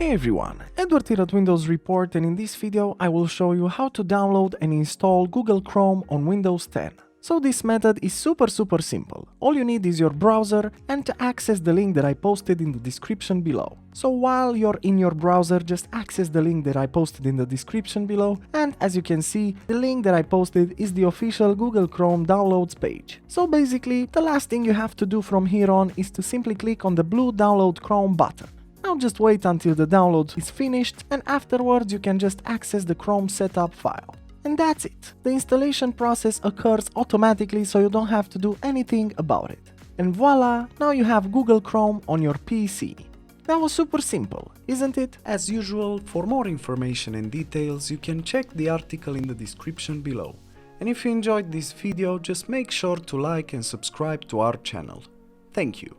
Hey everyone, Edward here at Windows Report, and in this video I will show you how to download and install Google Chrome on Windows 10. So this method is super simple. All you need is your browser and to access the link that I posted in the description below. So while you're in your browser, just access the link that I posted in the description below, and as you can see, the link that I posted is the official Google Chrome downloads page. So basically, the last thing you have to do from here on is to simply click on the blue download Chrome button. Now just wait until the download is finished, and afterwards you can just access the Chrome setup file. And that's it. The installation process occurs automatically, so you don't have to do anything about it. And voila, now you have Google Chrome on your PC. That was super simple, isn't it? As usual, for more information and details, you can check the article in the description below. And if you enjoyed this video, just make sure to like and subscribe to our channel. Thank you.